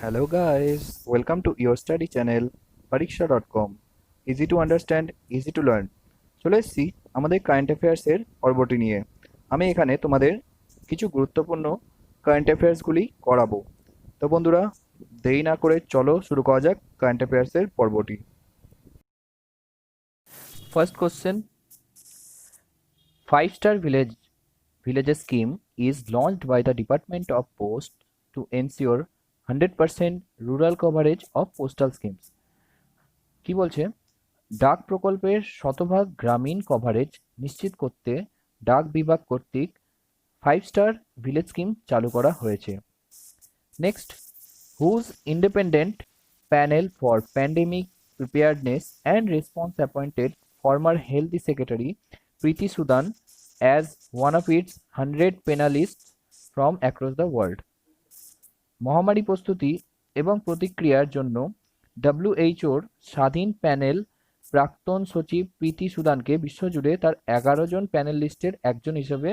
Hello guys, welcome to your study channel pariksha.com. Easy to understand, easy to learn. চলে এসেছি আমাদের current অ্যাফেয়ার্সের পর্বটি নিয়ে। আমি এখানে তোমাদের কিছু গুরুত্বপূর্ণ কারেন্ট অ্যাফেয়ার্সগুলি করাবো। তো বন্ধুরা, দেরি না করে চলো শুরু করা যাক কারেন্ট অ্যাফেয়ার্সের পর্বটি। First question, 5-star villages scheme is launched by the Department of Post to ensure 100% rural coverage of postal schemes. কি বলছে? ডাক প্রকল্পের শতভাগ গ্রামীণ কভারেজ নিশ্চিত করতে ডাক বিভাগ কর্তৃক 5-star ভিলেজ স্কিম চালু করা হয়েছে। Next, WHO's independent panel for pandemic preparedness and response appointed former health secretary Preeti Sudan as one of its 100 panelists from across the world. মহামারী প্রস্তুতি এবং প্রতিক্রিয়ার জন্য ডব্লিউএইচওর স্বাধীন প্যানেল প্রাক্তন সচিব প্রীতি সুদানকে বিশ্বজুড়ে তার 11 জন প্যানেলিস্টের একজন হিসেবে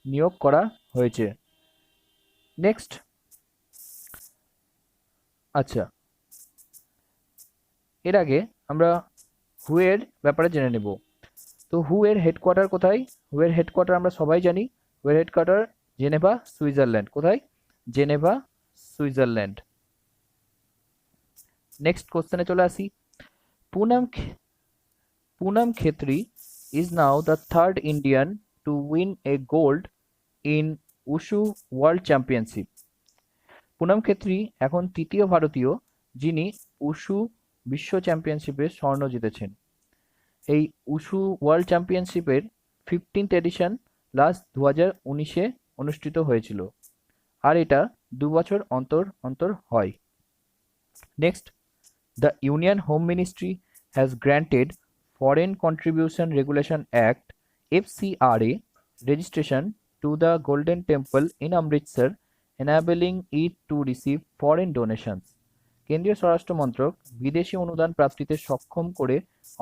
নিয়োগ করা হয়েছে। নেক্সট, আচ্ছা, এর আগে আমরা হু এর ব্যাপারে জেনে নেব। তো হু এর হেডকোয়ার্টার কোথায়? হু এর হেডকোয়ার্টার আমরা সবাই জানি। হু এর হেডকোয়ার্টার জেনেভা, সুইজারল্যান্ড। কোথায়? Geneva, Switzerland. নেক্সট কোশ্চেনে চলে আসি। Poonam Khetri is now the third Indian to win a gold in wushu world championship. Poonam Khetri এখন তৃতীয় ভারতীয় যিনি উশু বিশ্ব চ্যাম্পিয়নশিপে স্বর্ণ জিতেছেন। এই উশু ওয়ার্ল্ড চ্যাম্পিয়নশিপের 15th এডিশন লাস্ট 2019-এ অনুষ্ঠিত হয়েছিল, আর এটা 2 বছর অন্তর অন্তর হয়। Next, the Union Home Ministry has granted Foreign Contribution Regulation Act (FCRA) registration to the Golden Temple in Amritsar, enabling it to receive foreign donations. কেন্দ্রীয় স্বরাষ্ট্র মন্ত্রক বিদেশি অনুদান প্রাপ্তিতে সক্ষম করে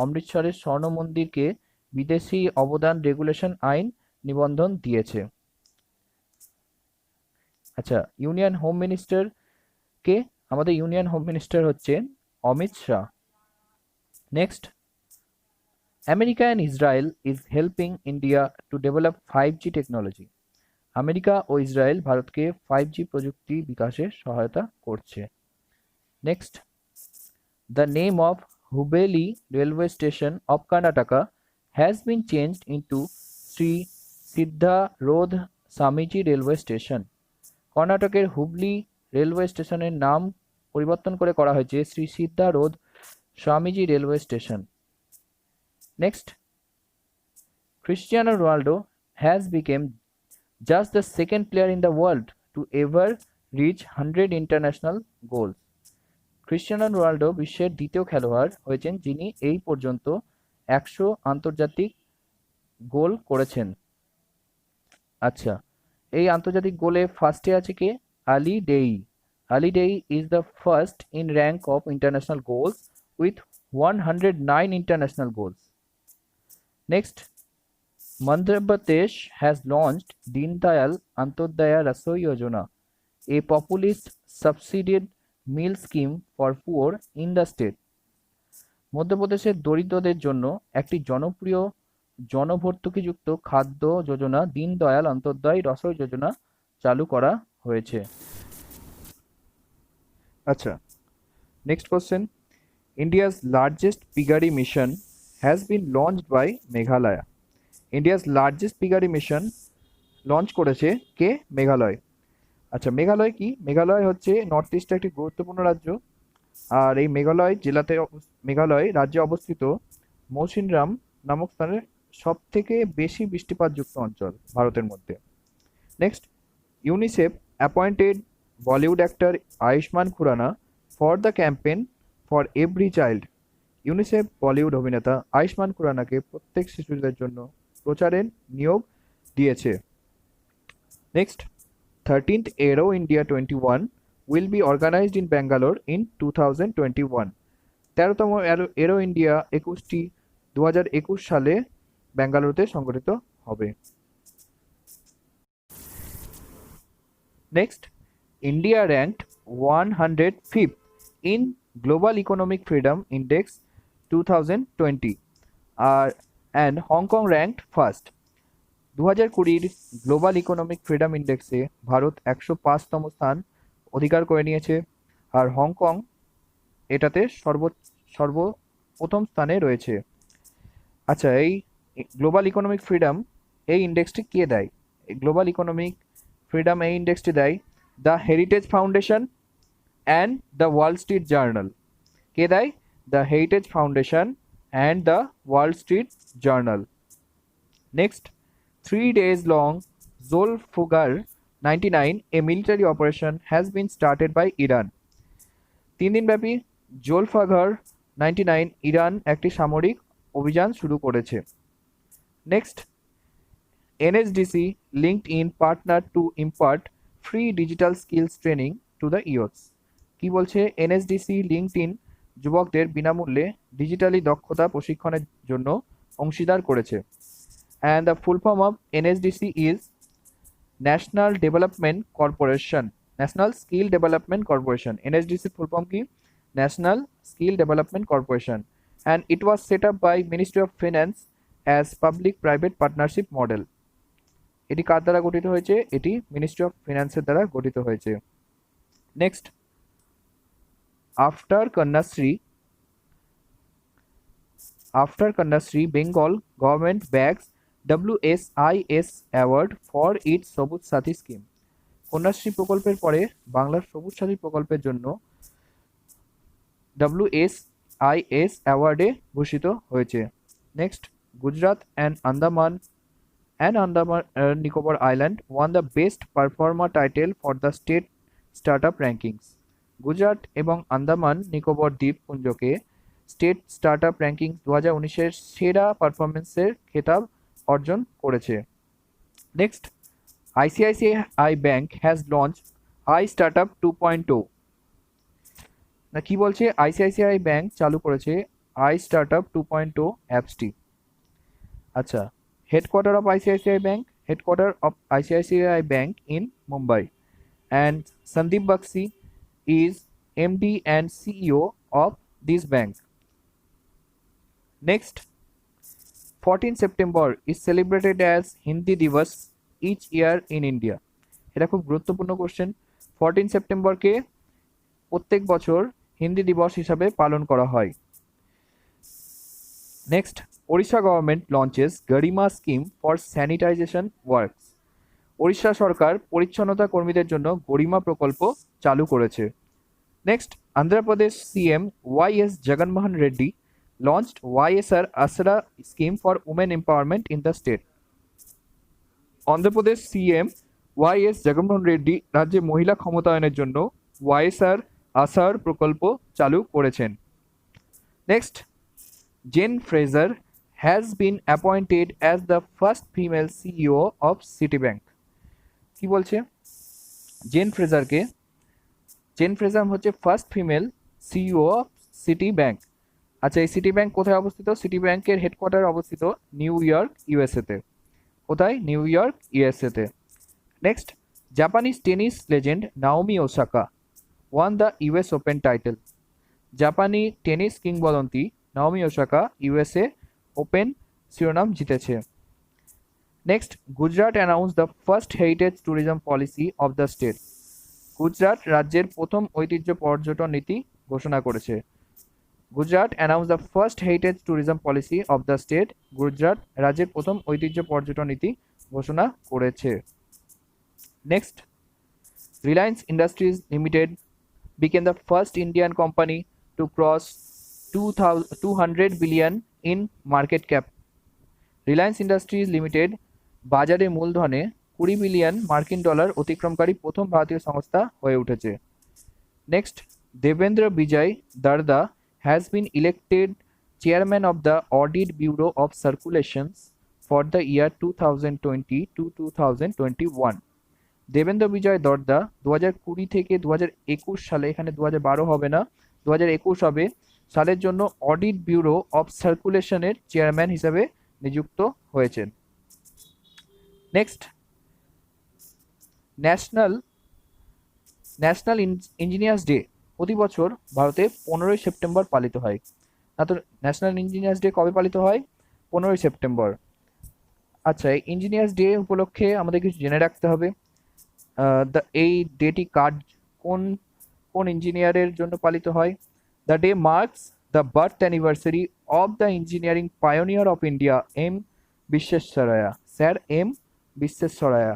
অমৃতসরের স্বর্ণ মন্দিরকে বিদেশি অবদান রেগুলেশন আইন নিবন্ধন দিয়েছে। আচ্ছা, ইউনিয়ন হোম মিনিস্টার কে? আমাদের ইউনিয়ন হোম মিনিস্টার হচ্ছে Amit Shah. Next, America and Israel is helping India to develop 5G technology. America ও ইসরায়েল ভারতকে 5G প্রযুক্তি বিকাশে সহায়তা করছে। Next, the name of Hubli railway station of Karnataka has been changed into Shri Siddharoodha Swamiji railway station. কর্ণাটকের Hubli railway স্টেশনের নাম পরিবর্তন করে করা হয়েছে Shri Siddharoodha Swamiji railway station. Next, Cristiano Ronaldo has become just the second player in the world to ever reach 100 international goals. Cristiano Ronaldo বিশ্বের দ্বিতীয় খেলোয়াড় হয়েছেন যিনি এই পর্যন্ত 100 আন্তর্জাতিক গোল করেছেন। আচ্ছা, এই আন্তর্জাতিক গোলে ফার্স্টে আছে কে? Ali Daei. Ali Daei is the first in rank of international goals with 109 international goals. Next, Madhya Pradesh has launched Deen Dayal Antyodaya Rasoi Yojana, a populist subsidized meal scheme for poor in the state. মধ্যপ্রদেশের দরিদ্রদের জন্য একটি জনপ্রিয় জনভর্তুকিযুক্ত খাদ্য যোজনা দীনদয়াল অন্ত্যোদয় রসই যোজনা চালু করা হয়েছে। আচ্ছা, next question, India's largest piggery mission has been launched by Meghalaya. India's largest piggery mission launch করেছে কে? মেঘালয়। আচ্ছা, মেঘালয় কি? মেঘালয় হচ্ছে নর্থ ইস্টের একটি গুরুত্বপূর্ণ রাজ্য, আর এই মেঘালয় রাজ্যে অবস্থিত মৌসিনরাম নামক স্থানের সব থেকে বেশি বৃষ্টিপাতযুক্ত অঞ্চল ভারতের মধ্যে। Next, UNICEF appointed Bollywood actor Ayushmann Khurrana for the campaign for every child. UNICEF Bollywood অভিনেতা আয়ুষ্মান খুরানাকে প্রত্যেক শিশুদের জন্য প্রচারের নিয়োগ দিয়েছে। Next, 13th Aero India 21 will be organized in Bangalore in 2021. 13তম এরো ইন্ডিয়া 21টি 2021 সালে বেঙ্গালুরুতে সংগঠিত হবে। Next, India ranked 105th in Global Economic Freedom Index 2020 and Hong Kong ranked first. 2020 global economic freedom ইন্ডেক্সে ভারত 105তম স্থান অধিকার করে নিয়েছে, আর হংকং এটাতে সর্বপ্রথম স্থানে রয়েছে। আচ্ছা, এই গ্লোবাল ইকোনমিক ফ্রিডম এই ইন্ডেক্সটি কে দেয়? গ্লোবাল ইকোনমিক ফ্রিডম এই ইন্ডেক্সটি দেয় the heritage foundation and the Wall Street Journal. কে দেয়? The heritage foundation and the Wall Street Journal. Next, 3 days long Zulfikar 99, a military operation has been started by Iran. 3 দিনব্যাপী Zulfikar 99 Iran একটি সামরিক অভিযান শুরু করেছে। Next, NSDC LinkedIn partner to impart free digital skills training to the youths. কি বলছে? NSDC linked in যুবকদের বিনামূল্যে ডিজিটালি দক্ষতা প্রশিক্ষণের জন্য অংশীদার করেছে। And the full form of NSDC is National Development Corporation, National Skill Development Corporation. NSDC full form ki National Skill Development Corporation, and it was set up by Ministry of Finance as public-private partnership model. এটি কার দ্বারা গঠিত হয়েছে? এটি ministry of ফিনান্সের দ্বারা গঠিত হয়েছে। Next, after Kanyashree Bengal government bags WSIS award for its সবুজ সাথী scheme. Kanyashree প্রকল্পের পরে বাংলার সবুজ সাথী প্রকল্পের জন্য WSIS অ্যাওয়ার্ডে ভূষিত হয়েছে। Next, Gujarat and Andaman Nicobar island won the best performer title for the state startup rankings. Gujarat এবং আন্দামান নিকোবর দ্বীপপুঞ্জকে স্টেট স্টার্টআপ র্যাঙ্কিংস 2019-এর সেরা পারফরমেন্সের খেতাব অর্জন করেছে। Next, ICICI bank has launch I startup 2.0। না, কি বলছে? আইসিআইসিআই ব্যাংক চালু করেছে আই স্টার্টআপ 2.0 অ্যাপসটি। আচ্ছা, headquarter of ICICI bank in Mumbai, and Sandeep Bakhshi is MD and CEO of this bank. Next, 14 September is celebrated as Hindi Divas each year in India. এটা খুব গুরুত্বপূর্ণ কোশ্চেন। 14 সেপ্টেম্বরকে প্রত্যেক বছর হিন্দি দিবস হিসাবে পালন করা হয়। Next, Odisha government launches Garima scheme for sanitization works. Odisha সরকার পরিচ্ছন্নতা কর্মীদের জন্য গরিমা প্রকল্প চালু করেছে। Next, Andhra Pradesh CM YS Jaganmohan Reddy launched YSR Asra scheme for women empowerment in the state. Andhra Pradesh CM YS Jaganmohan Reddy রাজ্যে মহিলা ক্ষমতায়নের জন্য YSR আসার প্রকল্প চালু করেছেন। Next, Jane Fraser has been appointed as the first female CEO of Citibank. কি বলছে? জেন ফ্রেজার হচ্ছে first female CEO of city bank. আচ্ছা, এই সিটি ব্যাংক কোথায় অবস্থিত? সিটি ব্যাংকের হেডকোয়ার্টার অবস্থিত নিউ ইয়র্ক ইউএসএতে। কোথায়? নিউ ইয়র্ক ইউএসএতে। Next, Japanese tennis legend Naomi Osaka won the US Open title. জাপানি টেনিস কিংবদন্তি নাওমি ওসাকা ইউএসএ ওপেন শিরোনাম জিতেছে। Next, Gujarat announce the first heritage tourism policy of the state. Gujarat রাজ্যের প্রথম ঐতিহ্য পর্যটন নীতি ঘোষণা করেছে। Gujarat announce the first heritage tourism policy of the state. Gujarat রাজ্যের প্রথম ঐতিহ্য পর্যটন নীতি ঘোষণা করেছে। Next, Reliance Industries Limited became the first Indian company to cross 200 billion in market cap. Reliance Industries limited বাজারে মূলধনে 20 বিলিয়ন মার্কিন ডলার অতিক্রমকারী প্রথম ভারতীয় সংস্থা হয়ে উঠেছে। Next, Devendra Vijay Darda has been elected chairman of the Audit Bureau of Circulations for the year 2020 to 2021. Devendra বিজয় দর্দা 2020 থেকে 2021 সালে, এখানে 2012 হবে না, 2021 হবে সালের জন্য অডিট ব্যুরো অফ সার্কুলেশনের চেয়ারম্যান হিসেবে নিযুক্ত হয়েছেন। Next, national national engineers day প্রতি বছর ভারতে 15ই সেপ্টেম্বর পালিত হয়। না তো ন্যাশনাল ইঞ্জিনিয়ার্স ডে কবে পালিত হয়? 15ই সেপ্টেম্বর। আচ্ছা, ইঞ্জিনিয়ার্স ডে উপলক্ষে আমাদের কিছু জেনে রাখতে হবে। এই ডেটি কোন কোন ইঞ্জিনিয়ারের জন্য পালিত হয়? The day marks the birth anniversary of the engineering pioneer of India M বিশ্বেশ্বরায়া, sir M বিশ্বেশ্বরায়া।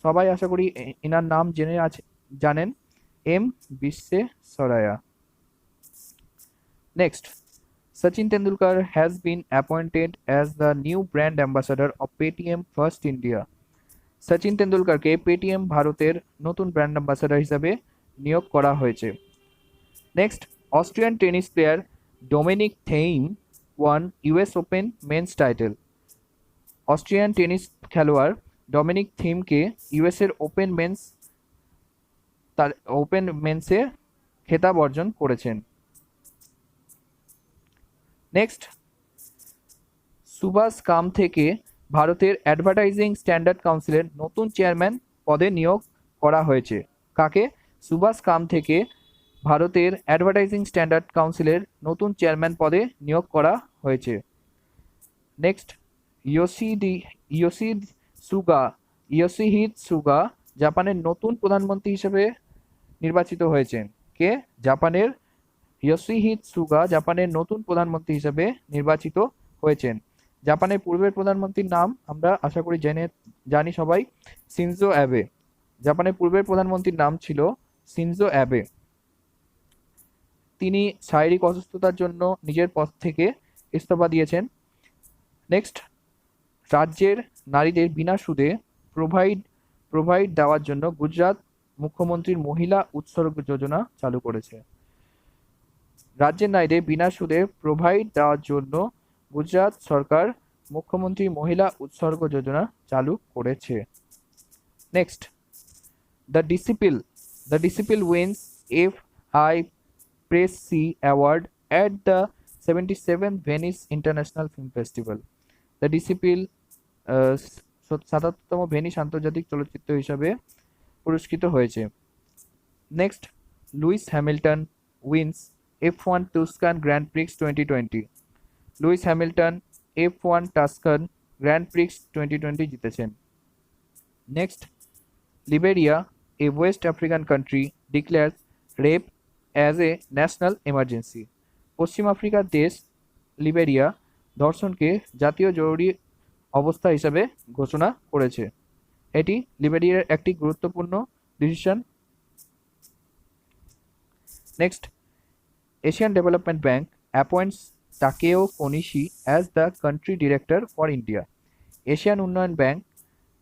সবাই আশা করি এনার নাম জানেন, M বিশ্বেশ্বরায়া। Next, Sachin Tendulkar has been appointed as the new brand ambassador of Paytm First India. Sachin তেন্ডুলকারকে Paytm ভারতের নতুন brand ambassador হিসাবে নিয়োগ করা হয়েছে। Next, Austrian tennis player Dominic Thiem won US Open men's title. Austrian tennis খেলোয়াড় Dominic থিমকে ইউএসের ওপেন মেন্সে খেতাব অর্জন করেছেন। নেক্সট, সুভাষ কাম থেকে ভারতের অ্যাডভার্টাইজিং স্ট্যান্ডার্ড কাউন্সিলের নতুন চেয়ারম্যান পদে নিয়োগ করা হয়েছে। কাকে? সুভাষ কাম থেকে ভারতের অ্যাডভার্টাইজিং স্ট্যান্ডার্ড কাউন্সিলের নতুন চেয়ারম্যান পদে নিয়োগ করা হয়েছে। নেক্সট, ইয়োশিহিদ সুগা জাপানের নতুন প্রধানমন্ত্রী হিসেবে নির্বাচিত হয়েছেন। কে? জাপানের ইয়োশিহিদ সুগা জাপানের নতুন প্রধানমন্ত্রী হিসেবে নির্বাচিত হয়েছেন। জাপানের পূর্বের প্রধানমন্ত্রীর নাম আমরা আশা করি জানি সবাই, শিনজো অ্যাবে। জাপানের পূর্বের প্রধানমন্ত্রীর নাম ছিল শিনজো অ্যাবে। তিনি শারীরিক অসুস্থতার জন্য নিজের পদ থেকে ইস্তফা দিয়েছেন। নেক্সট, রাজ্যের নারীদের বিনা সুদে প্রোভাইড দেওয়ার জন্য গুজরাট মুখ্যমন্ত্রীর মহিলা উৎসর্গ যোজনা চালু করেছে। রাজ্যের নারীদের বিনা সুদে প্রোভাইড দেওয়ার জন্য গুজরাট সরকার মুখ্যমন্ত্রী মহিলা উৎসর্গ যোজনা চালু করেছে। Next, the disciple wins FI Press Award at the 77th Venice International Film Festival. The disciple 77তম ভেনিস আন্তর্জাতিক চলচ্চিত্র হিসাবে পুরস্কৃত হয়েছে। Next, Lewis Hamilton wins F1 Tuscan Grand Prix 2020। Lewis Hamilton F1 Tuscan grand prix 2020 জিতেছেন। Next, Liberia, a West African country, declares rape as a national emergency. পশ্চিম আফ্রিকার দেশ লিবেরিয়া ধর্ষণকে জাতীয় জরুরি অবস্থা হিসাবে ঘোষণা করেছে। এটি লিবেরিয়ার একটি গুরুত্বপূর্ণ decision. Next, Asian development bank appoints Takeo Konishi as the country director for India. Asian উন্নয়ন ব্যাংক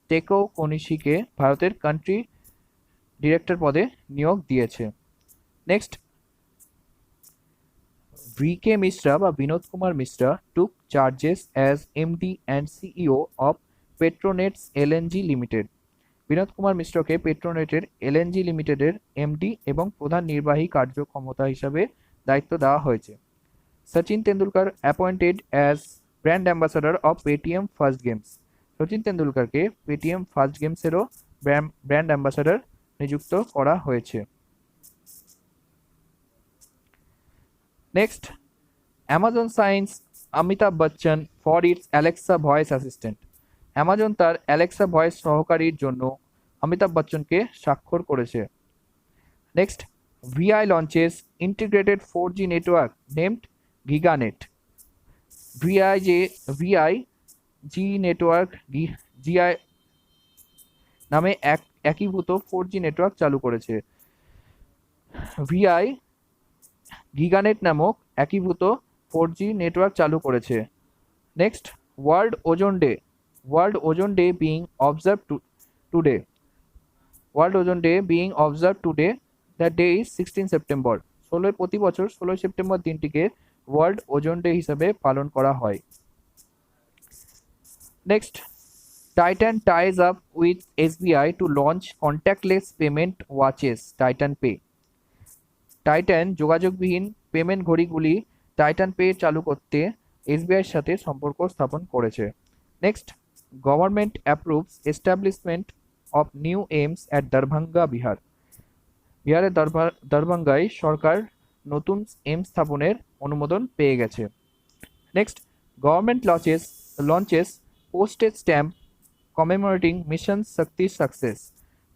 টেকো কোনিশিকে ভারতের কান্ট্রি ডিরেক্টর পদে নিয়োগ দিয়েছে। নেক্সট, VK মিশ্রা বা Vinod Kumar Mishra took charges as MD and CEO of Petronet's LNG limited. Vinod Kumar মিশ্রকে পেট্রোনেটের LNG লিমিটেডের MD এবং প্রধান নির্বাহী কার্যক্ষমতা হিসাবে দায়িত্ব দেওয়া হয়েছে। Sachin Tendulkar appointed as brand ambassador of Paytm first games. Sachin তেন্ডুলকারকে পেটিএম ফার্স্ট গেমসেরও ব্র্যান্ড অ্যাম্বাসাডার নিযুক্ত করা হয়েছে। Next, Amazon signs Amitabh Bachchan for its Alexa voice assistant. Amazon তার অ্যালেক্সা ভয়েস সহকারীর জন্য অমিতাভ বচ্চনকে স্বাক্ষর করেছে। Next, VI launches integrated 4G network named Giganet. VI network GI নামে একীভূত 4G নেটওয়ার্ক চালু করেছে। VI গিগানেট নামক একীভূত 4G নেটওয়ার্ক চালু করেছে। Next, world ozone day being observed today. World ozone day being observed today, the day is 16 September. প্রতি বছর 16 সেপ্টেম্বর দিনটিকে ওয়ার্ল্ড ওজোন ডে হিসাবে পালন করা হয়। Next, Titan ties up with SBI to launch contactless payment watches Titan pay. Titan যোগাযোগবিহীন payment ঘড়িগুলি Titan pay চালু করতে SBI এর সাথে সম্পর্ক স্থাপন করেছে। Next, government approves establishment of new AIIMS at Darbhanga, Bihar. বিহারের দরভাঙ্গায় সরকার নতুন এইমস স্থাপনের অনুমোদন পেয়ে গেছে। Next, government launches postage stamp commemorating mission শক্তির সাকসেস।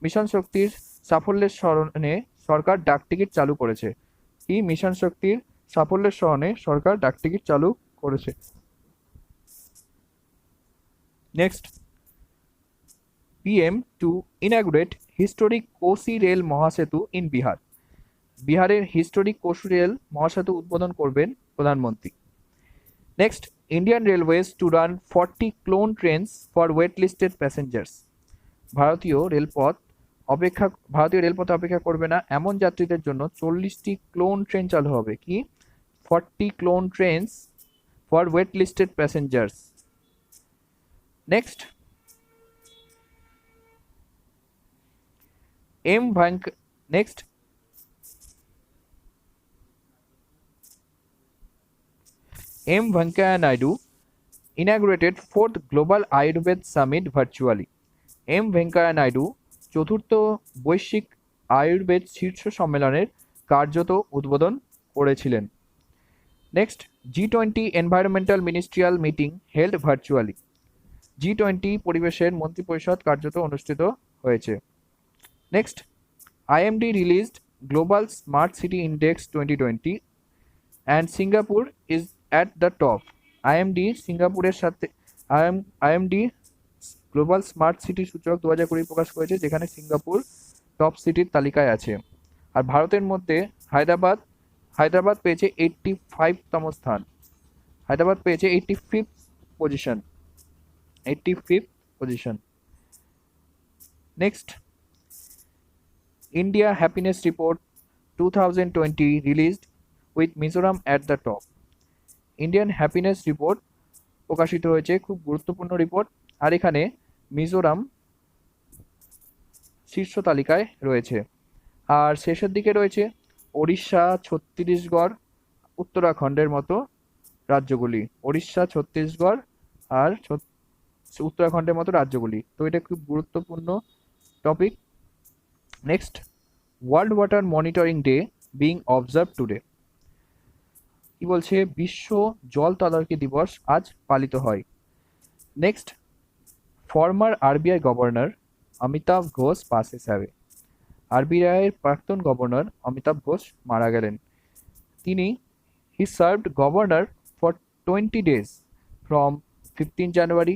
মিশন শক্তির সাফল্যের স্মরণে সরকার ডাকটিকিট চালু করেছে। কি মিশন শক্তির সাফল্যের স্মরণে সরকার ডাকটিকিট চালু করেছে। Next, PM to inaugurate historic Kosi rail Mahasetu in Bihar. বিহারের হিস্টোরিক কোসি রেল মহাসেতু উদ্বোধন করবেন প্রধানমন্ত্রী। Next, Indian railways to run 40 clone trains for wait listed passengers. ভারতীয় রেলপথে অপেক্ষা করবে না এমন যাত্রীদের জন্য 40টি ক্লোন ট্রেন চালু হবে। কি 40 clone trains for wait listed passengers. Next, M Venkaiah Naidu inaugurated 4th Global Ayurved Summit virtually. M Venkaiah Naidu চতুর্থ বৈশ্বিক আয়ুর্বেদ শীর্ষ সম্মেলনের কার্যত উদ্বোধন করেছিলেন। Next, G20 environmental ministerial meeting held virtually. G20 পরিবেশের মন্ত্রিপরিষদ কার্যত অনুষ্ঠিত হয়েছে। Next, IMD released global smart city index 2020 and Singapore is at the top. IMD global smart city সূচক 2020 প্রকাশ করেছে, যেখানে সিঙ্গাপুর টপ সিটির তালিকায় আছে। আর ভারতের মধ্যে হায়দ্রাবাদ পেয়েছে 85তম স্থান। হায়দ্রাবাদ পেয়েছে 85th position. Next, India happiness report 2020 released with Mizoram at the top. Indian happiness report প্রকাশিত হয়েছে, খুব গুরুত্বপূর্ণ রিপোর্ট। আর এখানে মিজোরাম শীর্ষ তালিকায় রয়েছে। আর শেষের দিকে রয়েছে ওড়িশা, ছত্তিশগড়, উত্তরাখণ্ডের মতো রাজ্যগুলি। ওড়িশা, ছত্তিশগড় আর উত্তরাখণ্ডের মতো রাজ্যগুলি। তো এটা খুব গুরুত্বপূর্ণ topic. Next, world water monitoring day being observe today. কি বলছে, বিশ্ব জল তদারকি দিবস আজ পালিত হয়। Next, former RBI governor Amitabh Ghosh passes away. আরবিআইয়ের প্রাক্তন গভর্নর অমিতাভ ঘোষ মারা গেলেন। তিনি he served governor for 20 days from 15 January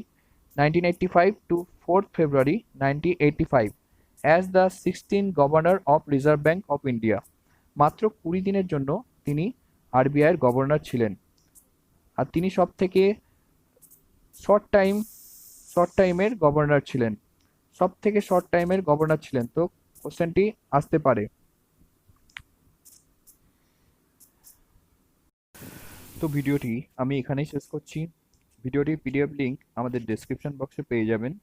1985 to 4 February 1985 as the 16th governor of Reserve Bank of India. মাত্র 20 দিনের জন্য তিনি আরবিআইয়ের গভর্নর ছিলেন। আর তিনি সব থেকে শর্ট টাইমের গভর্নর ছিলেন। তো কোশ্চেনটি আসতে পারে। তো ভিডিওটি আমি এখানেই শেষ করছি। ভিডিওটির পিডিএফ লিঙ্ক আমাদের ডেসক্রিপশন বক্সে পেয়ে যাবেন।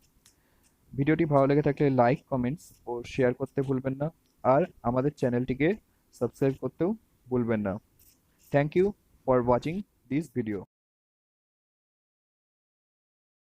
ভিডিওটি ভালো লেগে থাকলে লাইক, কমেন্টস ও শেয়ার করতে ভুলবেন না। আর আমাদের চ্যানেলটিকে সাবস্ক্রাইব করতেও ভুলবেন না। Thank you for watching this video.